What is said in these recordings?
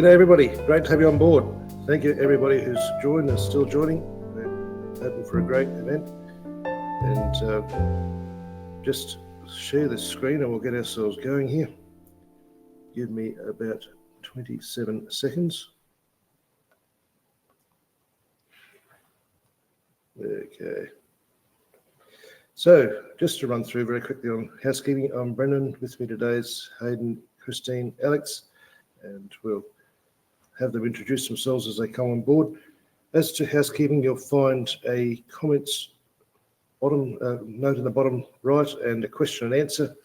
G'day everybody, great to have you on board. Thank you everybody who's joined and still joining. We're hoping for a great event. And just share the screen and we'll get ourselves going here. Give me about 27 seconds. Okay. So just to run through very quickly on housekeeping, I'm Brendan. With me today is Hayden, Christine, Alex, and we'll have them introduce themselves as they come on board. As to housekeeping, you'll find a comments bottom note in the bottom right and a question and answer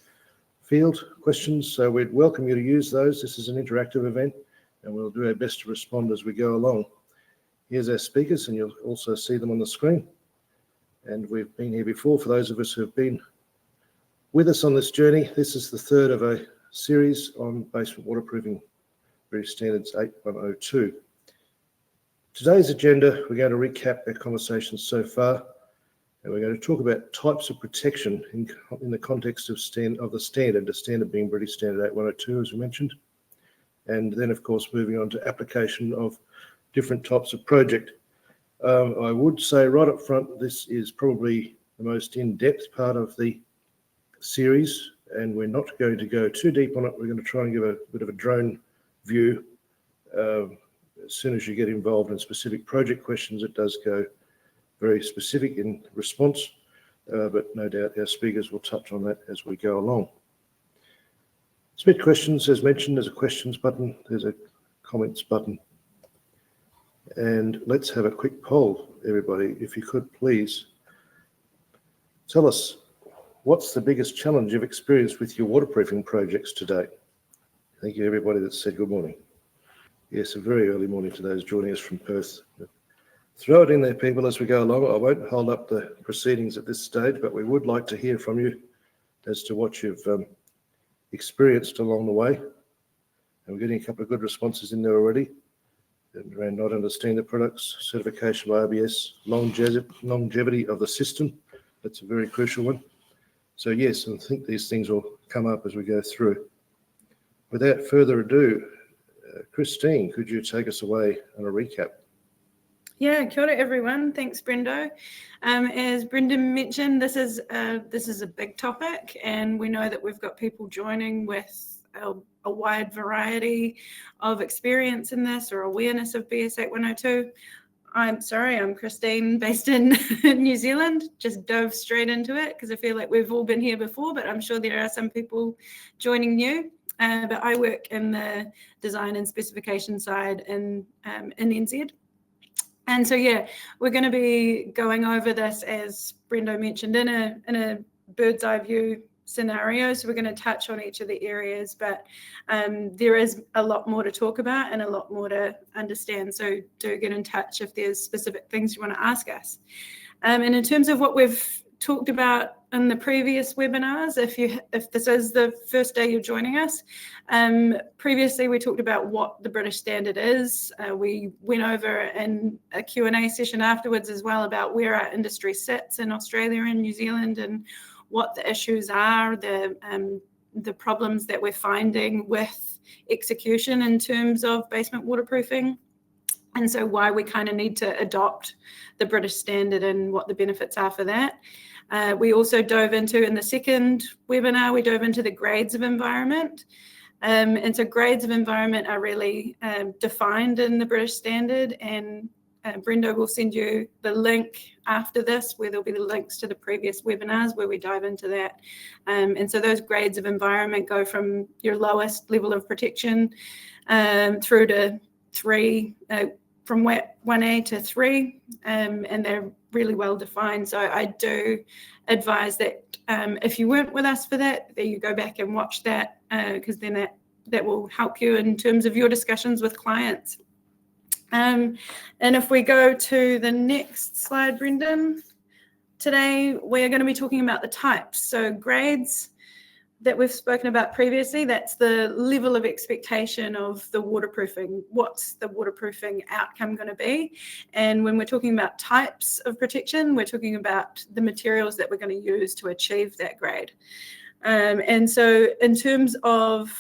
field questions. So we'd welcome you to use those. This is an interactive event and we'll do our best to respond as we go along. Here's our speakers and you'll also see them on the screen. And we've been here before. For those of us who have been with us on this journey, this is the third of a series on basement waterproofing British Standards 8102. Today's agenda, we're going to recap our conversations so far, and we're going to talk about types of protection in the context of the standard being British Standard 8102, as we mentioned, and then, of course, moving on to application of different types of project. I would say right up front, this is probably the most in-depth part of the series, and we're not going to go too deep on it. We're going to try and give a bit of a drone view. As soon as you get involved in specific project questions, it does go very specific in response, but no doubt our speakers will touch on that as we go along. Submit questions, as mentioned, there's a questions button, there's a comments button. And let's have a quick poll, everybody. If you could please tell us, what's the biggest challenge you've experienced with your waterproofing projects to date? Thank you, everybody that said good morning. Yes, a very early morning to those joining us from Perth. Throw it in there, people, as we go along. I won't hold up the proceedings at this stage, but we would like to hear from you as to what you've experienced along the way. And we're getting a couple of good responses in there already. Around not understanding the products, certification by RBS, longevity of the system. That's a very crucial one. So yes, I think these things will come up as we go through. Without further ado, Christine, could you take us away on a recap? Yeah, kia ora everyone. Thanks, Brendo. As Brendan mentioned, this is a big topic, and we know that we've got people joining with a wide variety of experience in this or awareness of BS8102. I'm Christine, based in New Zealand. Just dove straight into it because I feel like we've all been here before, but I'm sure there are some people joining new. But I work in the design and specification side in NZ. And so, yeah, we're going to be going over this, as Brendo mentioned, in a bird's eye view scenario. So we're going to touch on each of the areas, but there is a lot more to talk about and a lot more to understand. So do get in touch if there's specific things you want to ask us. And in terms of what we've talked about in the previous webinars, if this is the first day you're joining us, previously we talked about what the British Standard is. We went over in a Q&A session afterwards as well about where our industry sits in Australia and New Zealand and what the issues are, the problems that we're finding with execution in terms of basement waterproofing, and so why we kind of need to adopt the British Standard and what the benefits are for that. We also dove into, in the second webinar, we dove into the grades of environment. And so grades of environment are really defined in the British Standard, and Brendo will send you the link after this where there'll be the links to the previous webinars where we dive into that. And so those grades of environment go from your lowest level of protection through to 3, from 1A to 3, and they're really well defined. So I do advise that if you weren't with us for that you go back and watch that, because then that will help you in terms of your discussions with clients. And if we go to the next slide, Brendan, today we're going to be talking about the types. So grades that we've spoken about previously, that's the level of expectation of the waterproofing. What's the waterproofing outcome going to be? And when we're talking about types of protection, we're talking about the materials that we're going to use to achieve that grade. And so in terms of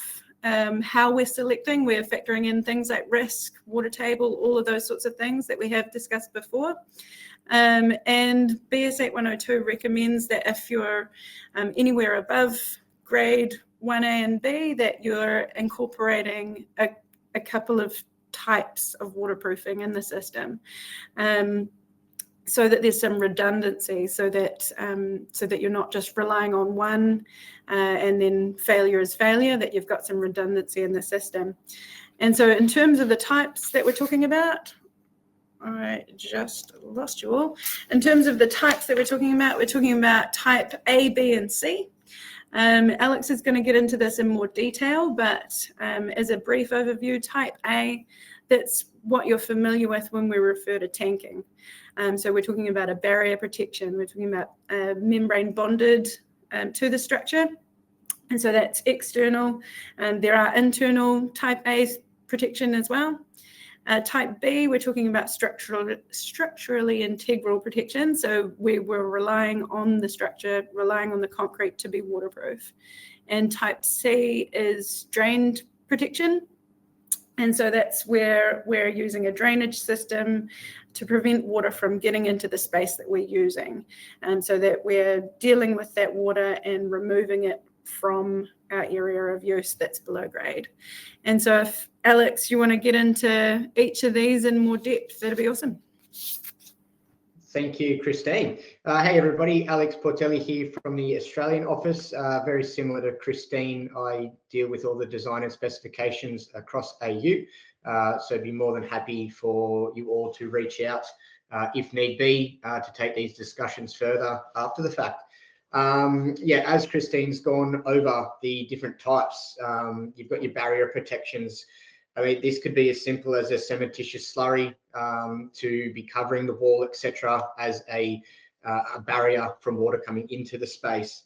how we're selecting. We're factoring in things like risk, water table, all of those sorts of things that we have discussed before. And BS8102 recommends that if you're anywhere above grade 1A and B, that you're incorporating a couple of types of waterproofing in the system, so that there's some redundancy, so that you're not just relying on one and then failure is failure, that you've got some redundancy in the system. And so in terms of the types that we're talking about, I just lost you all. In terms of the types that we're talking about type A, B, and C. Alex is going to get into this in more detail, but as a brief overview, type A, that's what you're familiar with when we refer to tanking. So we're talking about a barrier protection. We're talking about membrane bonded to the structure. And so that's external. There are internal type A protection as well. Type B, we're talking about structurally integral protection. So we're relying on the structure, relying on the concrete to be waterproof. And type C is drained protection. And so that's where we're using a drainage system to prevent water from getting into the space that we're using. And so that we're dealing with that water and removing it from our area of use that's below grade. And so if Alex, you want to get into each of these in more depth, that'd be awesome. Thank you, Christine. Hey everybody, Alex Portelli here from the Australian office. Very similar to Christine, I deal with all the design and specifications across AU. So be more than happy for you all to reach out if need be to take these discussions further after the fact. Yeah, as Christine's gone over the different types, you've got your barrier protections. I mean, this could be as simple as a cementitious slurry to be covering the wall, etc., as a barrier from water coming into the space.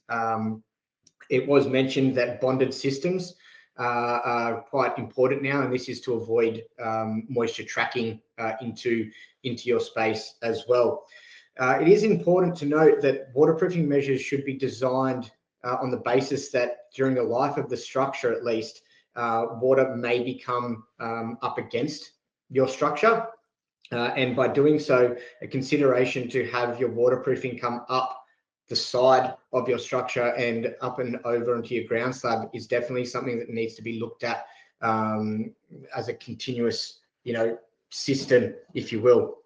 It was mentioned that bonded systems are quite important now, and this is to avoid moisture tracking into your space as well. It is important to note that waterproofing measures should be designed on the basis that during the life of the structure, at least, water may become up against your structure. And by doing so, a consideration to have your waterproofing come up the side of your structure and up and over into your ground slab is definitely something that needs to be looked at as a continuous, system, if you will.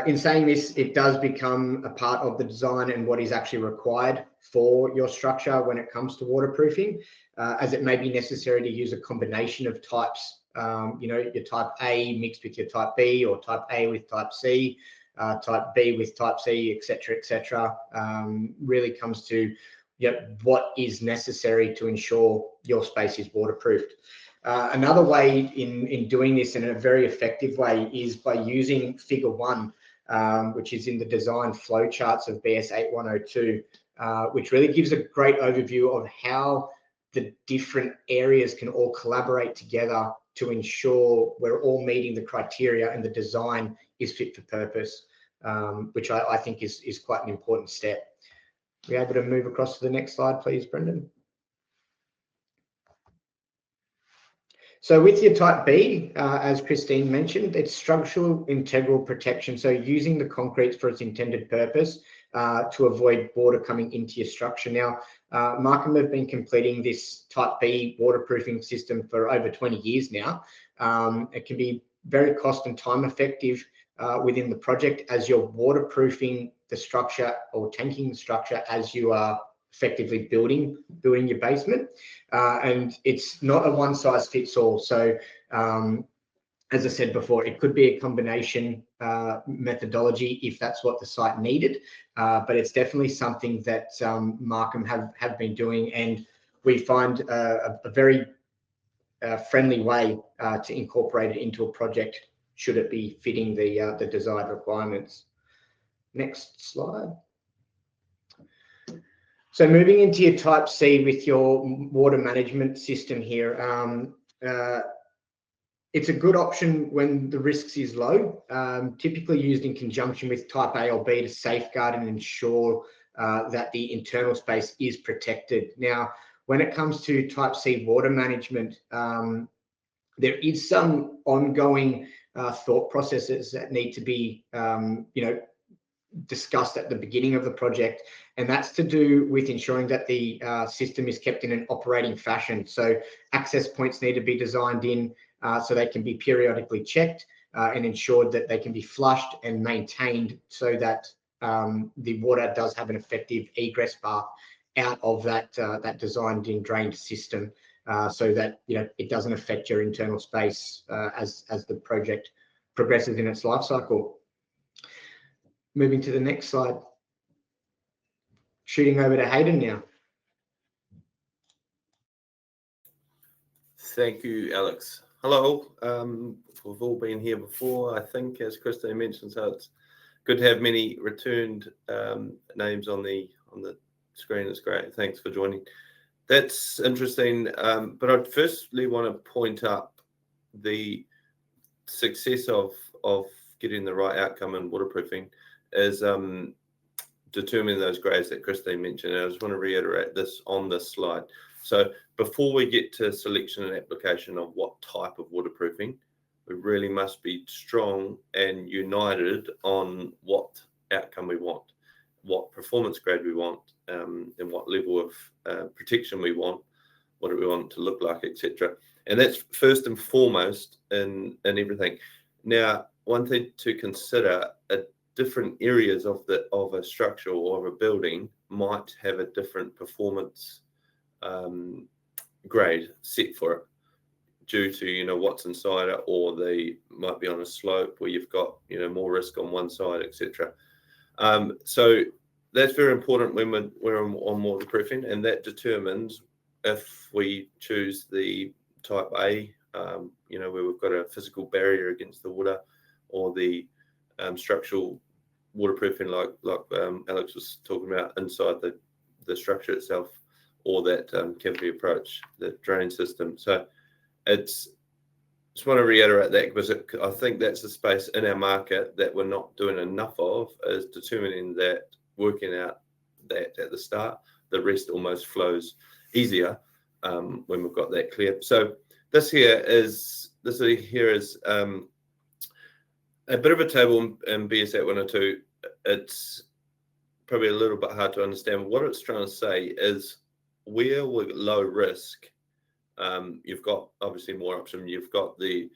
In saying this, it does become a part of the design and what is actually required for your structure when it comes to waterproofing, as it may be necessary to use a combination of types, your type A mixed with your type B, or type A with type C, type B with type C, etc., etc. Really comes to what is necessary to ensure your space is waterproofed. Another way in doing this in a very effective way is by using figure 1, which is in the design flow charts of BS8102, which really gives a great overview of how the different areas can all collaborate together to ensure we're all meeting the criteria and the design is fit for purpose, which I think is quite an important step. Are we able to move across to the next slide, please, Brendan? So with your type B, as Christine mentioned, it's structural integral protection. So using the concrete for its intended purpose to avoid water coming into your structure. Now, Markham have been completing this type B waterproofing system for over 20 years now. It can be very cost and time effective within the project as you're waterproofing the structure or tanking the structure as you are effectively building your basement, and it's not a one size fits all. So as I said before, it could be a combination methodology if that's what the site needed, but it's definitely something that Markham have been doing, and we find a very friendly way to incorporate it into a project should it be fitting the desired requirements. Next slide. So moving into your type C with your water management system here, it's a good option when the risks is low, typically used in conjunction with type A or B to safeguard and ensure that the internal space is protected. Now, When it comes to type C water management, there is some ongoing thought processes that need to be, discussed at the beginning of the project, and that's to do with ensuring that the system is kept in an operating fashion. So access points need to be designed in so they can be periodically checked and ensured that they can be flushed and maintained so that the water does have an effective egress path out of that designed in drained system, so that it doesn't affect your internal space as the project progresses in its life cycle. Moving to the next slide. Shooting over to Hayden now. Thank you, Alex. Hello. We've all been here before, I think, as Christine mentioned, so it's good to have many returned names on the screen. It's great. Thanks for joining. That's interesting, but I firstly want to point up the success of getting the right outcome in waterproofing is determining those grades that Christine mentioned. And I just want to reiterate this on this slide. So before we get to selection and application of what type of waterproofing, we really must be strong and united on what outcome we want, what performance grade we want, and what level of protection we want, what do we want to look like, etc. And that's first and foremost in everything. Now, one thing to consider, different areas of a structure or of a building might have a different performance grade set for it due to what's inside it, or they might be on a slope where you've got more risk on one side, etc. So that's very important when we're on waterproofing, and that determines if we choose the type A, where we've got a physical barrier against the water, or the structural waterproofing like Alex was talking about inside the structure itself, or that cavity approach, the drain system. So just want to reiterate that, because I think that's the space in our market that we're not doing enough of, is determining that, working out that at the start. The rest almost flows easier when we've got that clear. So this here is a bit of a table in BS8102. It's probably a little bit hard to understand. What it's trying to say is, where we're low risk, you've got obviously more option. You've got the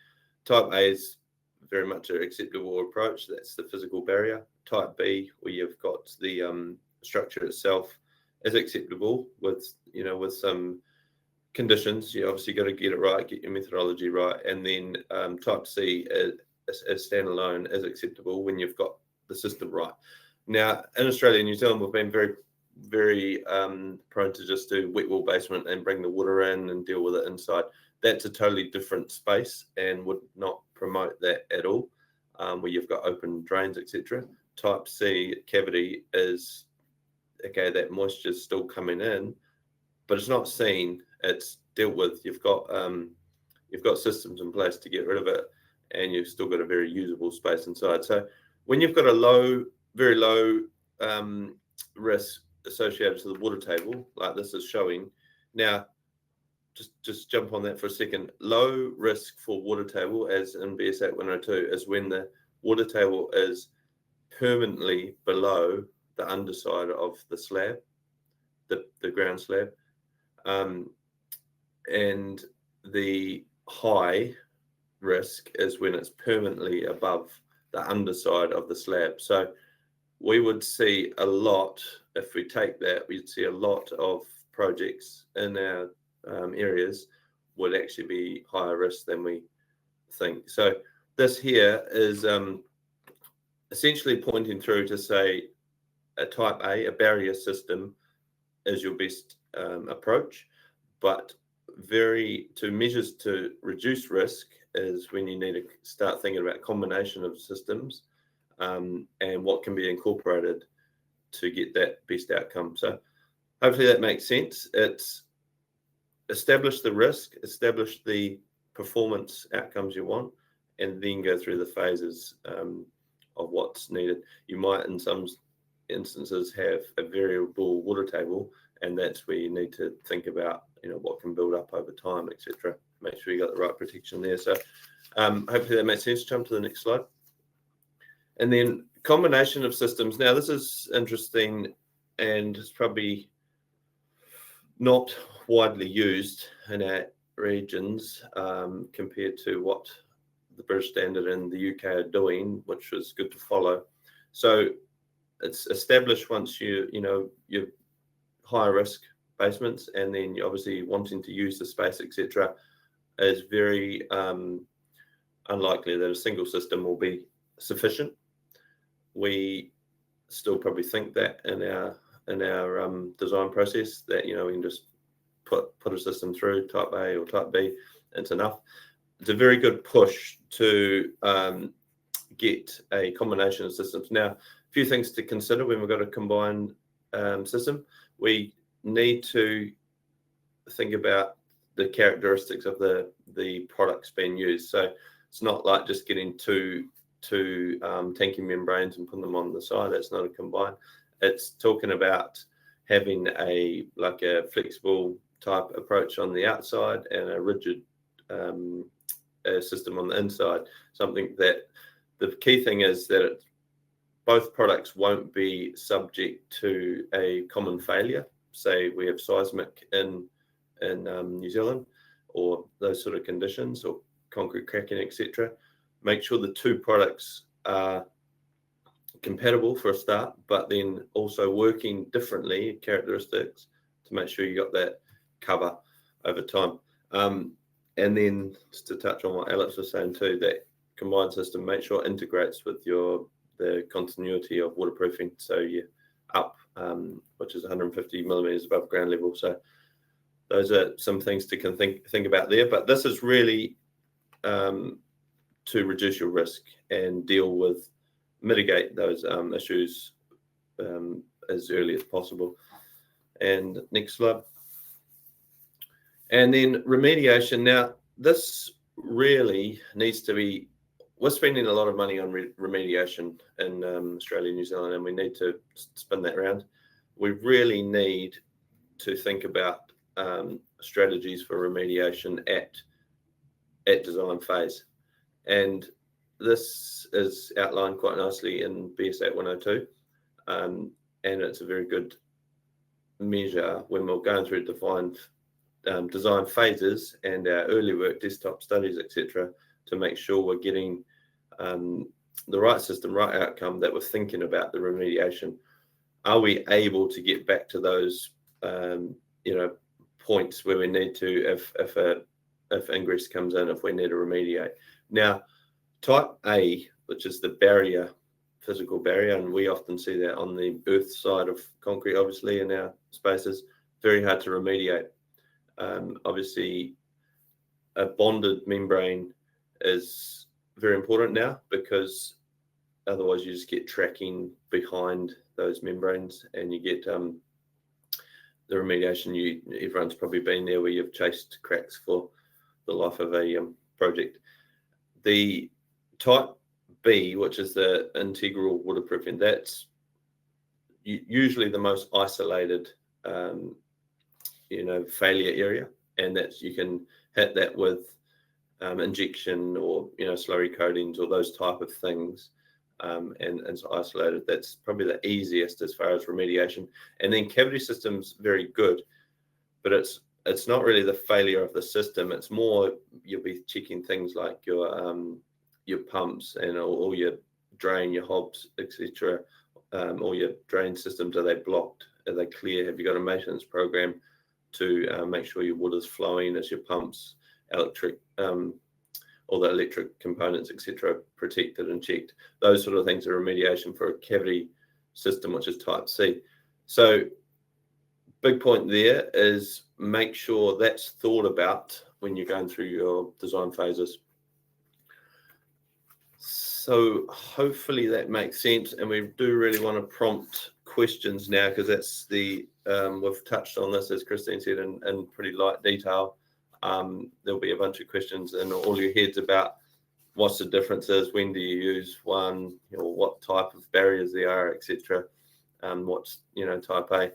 type A is very much an acceptable approach. That's the physical barrier. Type B, where you've got the structure itself, is acceptable with some conditions. You obviously got to get it right, get your methodology right, and then type C as standalone is acceptable when you've got the system right. Now, in Australia and New Zealand, we've been very, very prone to just do wet wall basement and bring the water in and deal with it inside. That's a totally different space and would not promote that at all, where you've got open drains, etc. Type C cavity is, okay, that moisture is still coming in, but it's not seen, it's dealt with. You've got systems in place to get rid of it, and you've still got a very usable space inside. So when you've got a very low risk associated to the water table, like this is showing. Now, just jump on that for a second. Low risk for water table, as in BS8102, is when the water table is permanently below the underside of the slab, the ground slab, and the high risk is when it's permanently above the underside of the slab. So we would see a lot, if we take that, we'd see a lot of projects in our areas would actually be higher risk than we think. So this here is essentially pointing through to say a type A, a barrier system, is your best approach, but measures to reduce risk is when you need to start thinking about combination of systems and what can be incorporated to get that best outcome. So hopefully that makes sense. It's establish the risk, establish the performance outcomes you want, and then go through the phases of what's needed. You might, in some instances, have a variable water table, and that's where you need to think about, what can build up over time, etc. Make sure you got the right protection there. So hopefully that makes sense. Jump to the next slide. And then combination of systems. Now this is interesting, and it's probably not widely used in our regions compared to what the British Standard and the UK are doing, which is good to follow. So it's established once you're higher risk basements, and then you're obviously wanting to use the space, etc., is very unlikely that a single system will be sufficient. We still probably think that in our design process that we can just put a system through type A or type B, it's enough. It's a very good push to get a combination of systems. Now, a few things to consider when we've got a combined system. We need to think about the characteristics of the products being used. So it's not like just getting two tanking membranes and putting them on the side. That's not a combined. It's talking about having a flexible type approach on the outside and a rigid system on the inside. Something that the key thing is that both products won't be subject to a common failure. Say we have seismic in New Zealand, or those sort of conditions, or concrete cracking, etc. Make sure the two products are compatible for a start, but then also working differently, characteristics, to make sure you got that cover over time. And then just to touch on what Alex was saying too, that combined system, make sure it integrates with the continuity of waterproofing. So you're up, which is 150 millimeters above ground level. So those are some things to think about there. But this is really to reduce your risk and mitigate those issues as early as possible. And next slide. And then remediation. Now, this really needs to be, we're spending a lot of money on remediation in Australia and New Zealand, and we need to spin that around. We really need to think about strategies for remediation at design phase. And this is outlined quite nicely in BS8102, and it's a very good measure when we're going through defined design phases and our early work, desktop studies, etc., to make sure we're getting the right system, right outcome, that we're thinking about the remediation. Are we able to get back to those points where we need to, if ingress comes in, if we need to remediate? Now, type A, which is the barrier, physical barrier, and we often see that on the earth side of concrete, obviously, in our spaces, very hard to remediate. Obviously, a bonded membrane is very important now, because otherwise you just get tracking behind those membranes, and you get the remediation. Everyone's probably been there where you've chased cracks for the life of a project. The type B, which is the integral waterproofing, that's usually the most isolated failure area, and that's, you can hit that with injection or slurry coatings or those type of things, and it's isolated. That's probably the easiest as far as remediation. And then cavity system's very good, but it's not really the failure of the system. It's more, you'll be checking things like your pumps and all your drain, your hobs, etc. All your drain systems, are they blocked? Are they clear? Have you got a maintenance program to make sure your water's flowing as your pumps, electric, all the electric components, etc., protected and checked? Those sort of things are remediation for a cavity system, which is type C. So big point there is make sure that's thought about when you're going through your design phases. So hopefully that makes sense, and we do really want to prompt questions now, because that's we've touched on this, as Christine said, in pretty light detail. There'll be a bunch of questions in all your heads about what's the differences, when do you use one, what type of barriers there are, etc. What's type A.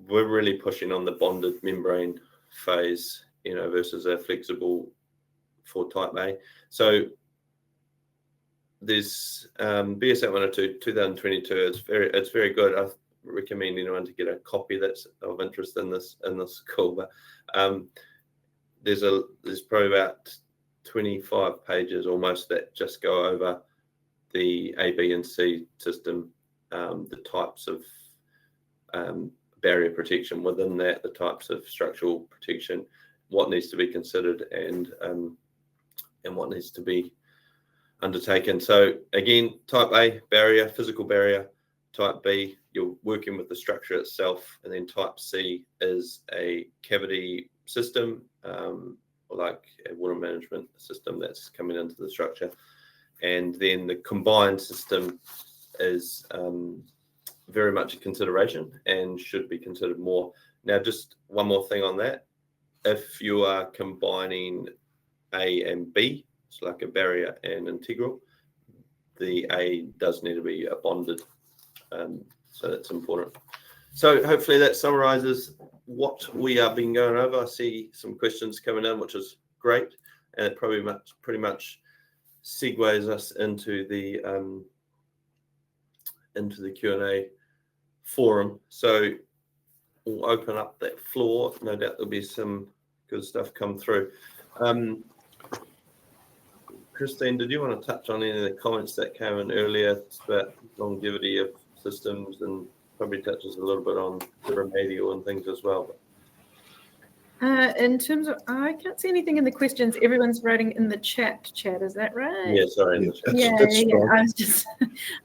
we're really pushing on the bonded membrane phase, versus a flexible for type A. So there's BS8102 2022. It's very good. I recommend anyone to get a copy that's of interest in this call. But there's probably about 25 pages almost that just go over the A, B, and C system, the types of barrier protection within that, the types of structural protection, what needs to be considered, and what needs to be undertaken. So again, type A, barrier, physical barrier. Type B, you're working with the structure itself, and then type C is a cavity system, like a water management system that's coming into the structure. And then the combined system is very much a consideration and should be considered more. Now, just one more thing on that. If you are combining A and B, it's like a barrier and integral, the A does need to be a bonded. So that's important. So hopefully that summarizes what we have been going over. I see some questions coming in, which is great. And it pretty much segues us into the Q&A forum. So we'll open up that floor. No doubt there'll be some good stuff come through. Christine, did you want to touch on any of the comments that came in earlier about longevity of systems, and probably touches a little bit on the remedial and things as well? In terms of, I can't see anything in the questions. Everyone's writing in the chat, is that right? Yeah, sorry. Yeah. I was just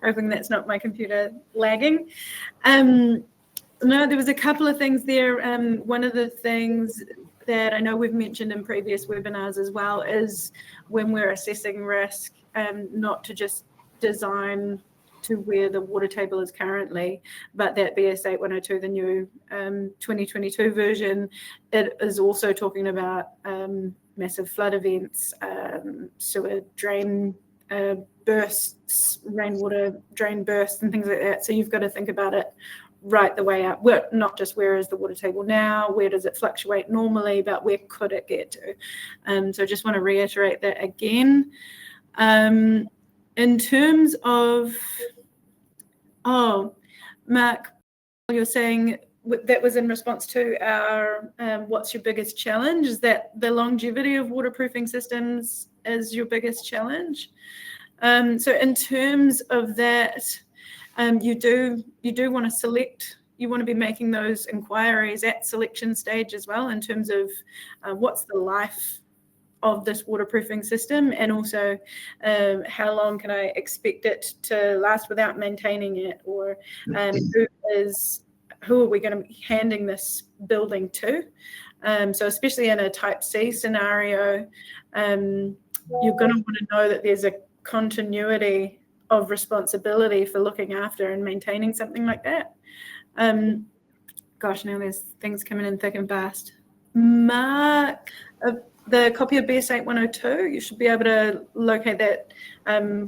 hoping that's not my computer lagging. No, there was a couple of things there. One of the things that I know we've mentioned in previous webinars as well is when we're assessing risk, not to just design to where the water table is currently, but that BS8102, the new 2022 version, it is also talking about massive flood events, sewer drain bursts, rainwater drain bursts, and things like that. So you've got to think about it right the way up. Well, not just where is the water table now, where does it fluctuate normally, but where could it get to? So I just want to reiterate that again. In terms of, Mark, you're saying that was in response to our what's your biggest challenge? Is that the longevity of waterproofing systems is your biggest challenge? So in terms of that, you do want to select, you want to be making those inquiries at selection stage as well, in terms of what's the life of this waterproofing system, and also how long can I expect it to last without maintaining it, or who are we going to be handing this building to? So especially in a type C scenario, you're going to want to know that there's a continuity of responsibility for looking after and maintaining something like that. Gosh, now there's things coming in thick and fast. Mark, the copy of BS8102, you should be able to locate that.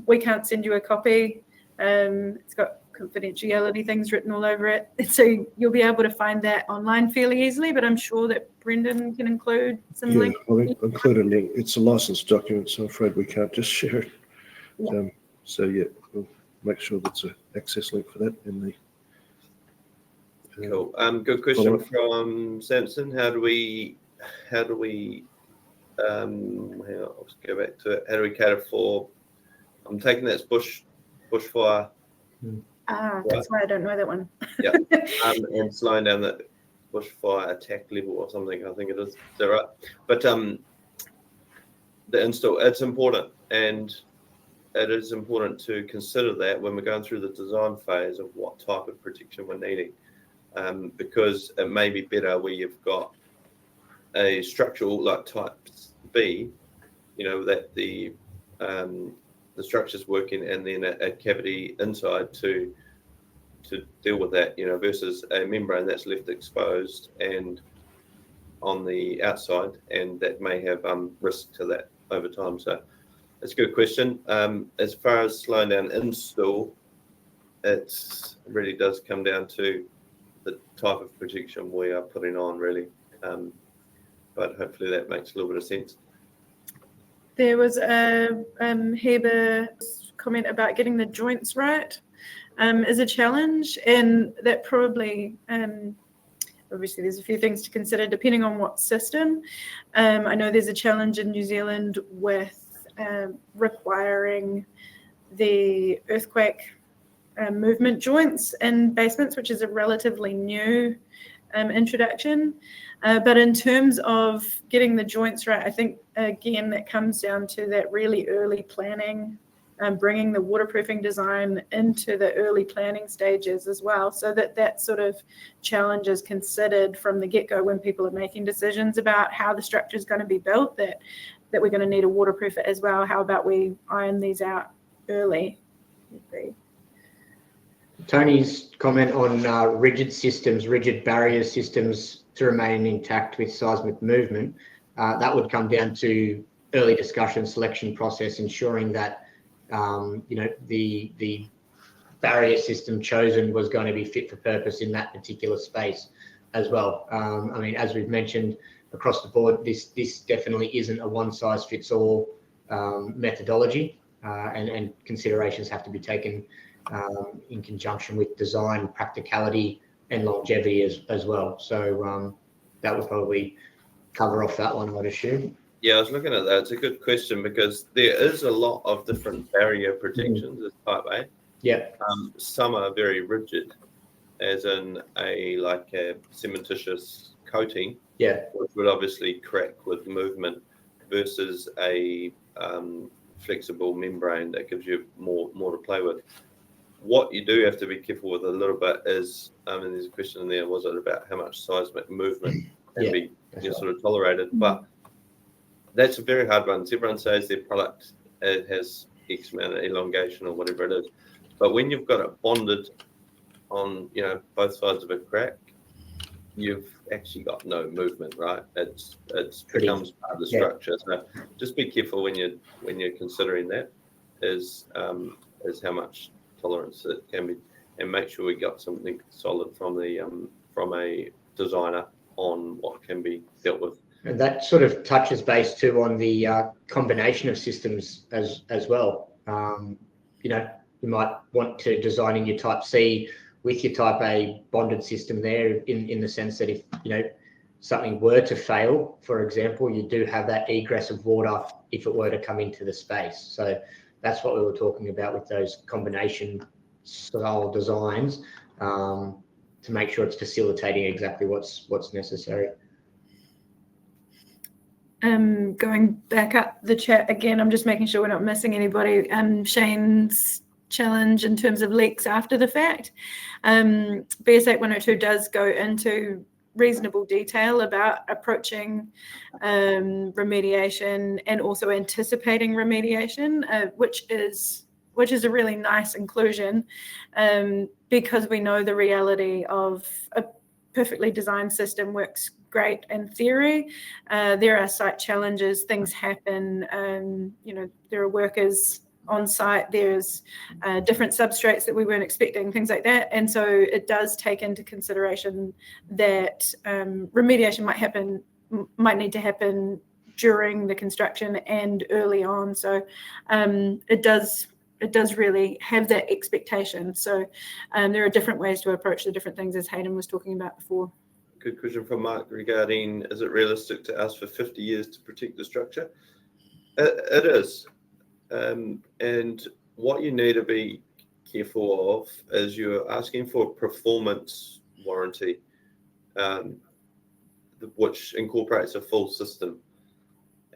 We can't send you a copy. It's got confidentiality things written all over it. So you'll be able to find that online fairly easily, but I'm sure that Brendan can include some links. I'll include a link. It's a licensed document, so I'm afraid we can't just share it. Yeah. So yeah, we'll make sure there's an access link for that in the. Cool. Good question from Samson. How do we hang on, let's go back to it. How do we cater for, I'm taking that as bushfire. That's why I don't know that one. Yeah. And slowing down that bushfire attack level or something, I think it is. Is that right? But the install, it's important, and it is important to consider that when we're going through the design phase of what type of protection we're needing, because it may be better where you've got a structural like type B, that the structure's working, and then a cavity inside to deal with that, versus a membrane that's left exposed and on the outside, and that may have risk to that over time. So it's a good question. As far as slowing down install, it really does come down to the type of protection we are putting on, really. But hopefully that makes a little bit of sense. There was a Heber comment about getting the joints right is a challenge, and that probably obviously there's a few things to consider depending on what system. I know there's a challenge in New Zealand with requiring the earthquake movement joints in basements, which is a relatively new introduction. But in terms of getting the joints right, I think, again, that comes down to that really early planning, bringing the waterproofing design into the early planning stages as well, so that sort of challenge is considered from the get-go when people are making decisions about how the structure is going to be built, that we're going to need a waterproofer as well. How about we iron these out early? Tony's comment on rigid barrier systems to remain intact with seismic movement, that would come down to early discussion, selection process, ensuring that the barrier system chosen was going to be fit for purpose in that particular space as well. I mean, as we've mentioned across the board, this definitely isn't a one-size-fits-all methodology, and considerations have to be taken in conjunction with design, practicality, and longevity as well. So that would probably cover off that one, I'd assume. Yeah, I was looking at that. It's a good question because there is a lot of different barrier protections as type A. Yeah. Some are very rigid, as in a cementitious coating, which would obviously crack with movement, versus a flexible membrane that gives you more to play with. What you do have to be careful with a little bit is, and there's a question in there, was it about how much seismic movement can be sort of tolerated? But that's a very hard one. Everyone says their product has X amount of elongation or whatever it is. But when you've got it bonded on, both sides of a crack, you've actually got no movement, right? It becomes part of the structure. So just be careful when you're considering that, is how much tolerance it can be, and make sure we got something solid from a designer on what can be dealt with. And that sort of touches base too on the combination of systems as well. You might want to design in your Type C with your Type A bonded system there, in the sense that if something were to fail, for example, you do have that egress of water if it were to come into the space. So that's what we were talking about with those combination style designs, to make sure it's facilitating exactly what's necessary. Going back up the chat again, I'm just making sure we're not missing anybody. Shane's challenge in terms of leaks after the fact. BS8102 does go into reasonable detail about approaching remediation and also anticipating remediation, which is a really nice inclusion, because we know the reality of a perfectly designed system works great in theory. There are site challenges, things happen, there are workers on site, there's different substrates that we weren't expecting, things like that. And so it does take into consideration that remediation might need to happen during the construction and early on. So it does really have that expectation. So there are different ways to approach the different things, as Hayden was talking about before. Good question from Mark regarding, is it realistic to ask for 50 years to protect the structure? It is. And what you need to be careful of is you're asking for a performance warranty, which incorporates a full system.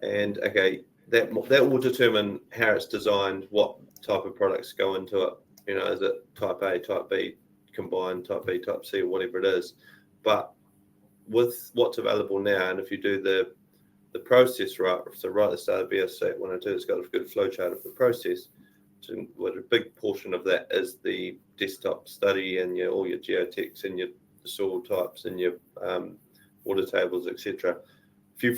And okay, that will determine how it's designed, what type of products go into it. Is it Type A, Type B, combined, Type B, Type C, or whatever it is. But with what's available now, and if you do the process right, so right at the start of BS8102, it's got a good flow chart of the process. So what a big portion of that is the desktop study and all your geotechs and your soil types and your water tables, etc. If you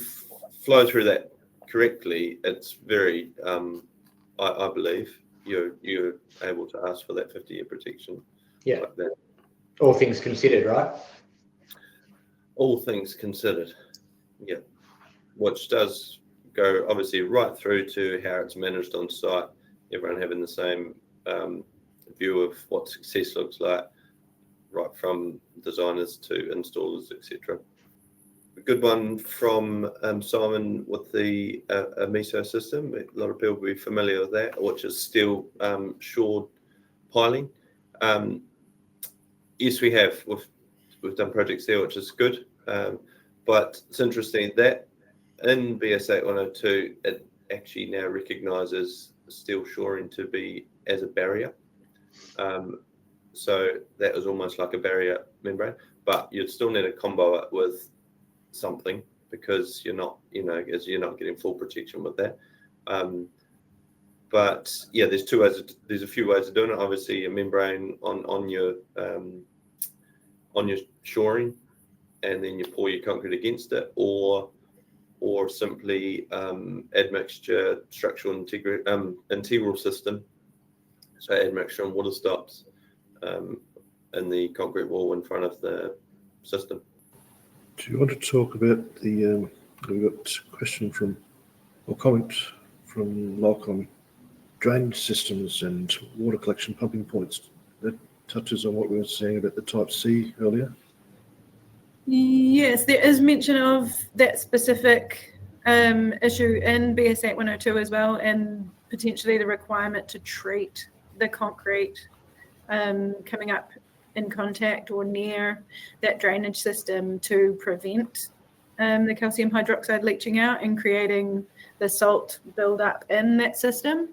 flow through that correctly, it's very, I believe, you're able to ask for that 50-year protection. Yeah. Like that. All things considered, right? All things considered, yeah, which does go obviously right through to how it's managed on site, everyone having the same view of what success looks like, right from designers to installers, etc. A good one from Simon with the MESO system. A lot of people will be familiar with that, which is steel shored piling. Yes, we have. We've done projects there, which is good. But it's interesting that in BS8102, it actually now recognises steel shoring to be as a barrier. So that is almost like a barrier membrane, but you'd still need to combo it with something because you're not getting full protection with that. But yeah, there's a few ways of doing it. Obviously, a membrane on your shoring, and then you pour your concrete against it, or simply admixture structural integral system. So admixture and water stops in the concrete wall in front of the system. Do you want to talk about the? We've got a question or comment from Locke on drainage systems and water collection pumping points. That touches on what we were saying about the Type C earlier. Yes, there is mention of that specific issue in BS8102 as well, and potentially the requirement to treat the concrete coming up in contact or near that drainage system to prevent the calcium hydroxide leaching out and creating the salt buildup in that system.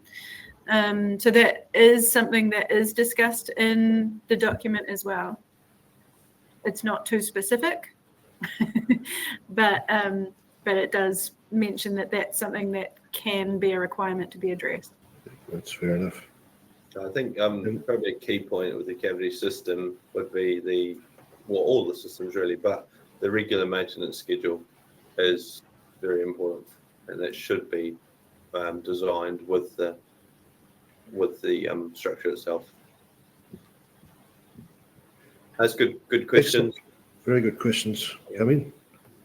So that is something that is discussed in the document as well. It's not too specific, but it does mention that that's something that can be a requirement to be addressed. That's fair enough. I think probably a key point with the cavity system would be all the systems really, but the regular maintenance schedule is very important, and that should be designed with the structure itself. That's good questions. Excellent. Very good questions coming.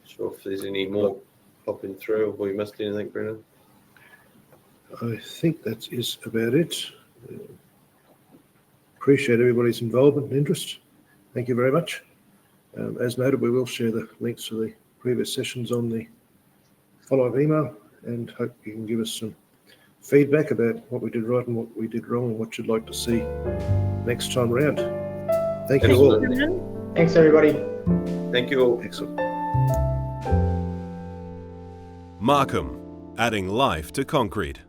Sure, if there's any more popping through, have we missed anything, Brendan? I think that is about it. Appreciate everybody's involvement and interest. Thank you very much. As noted, we will share the links to the previous sessions on the follow-up email, and hope you can give us some feedback about what we did right and what we did wrong and what you'd like to see next time around. Thank you all. Thanks, everybody. Thank you all. Excellent. Markham, adding life to concrete.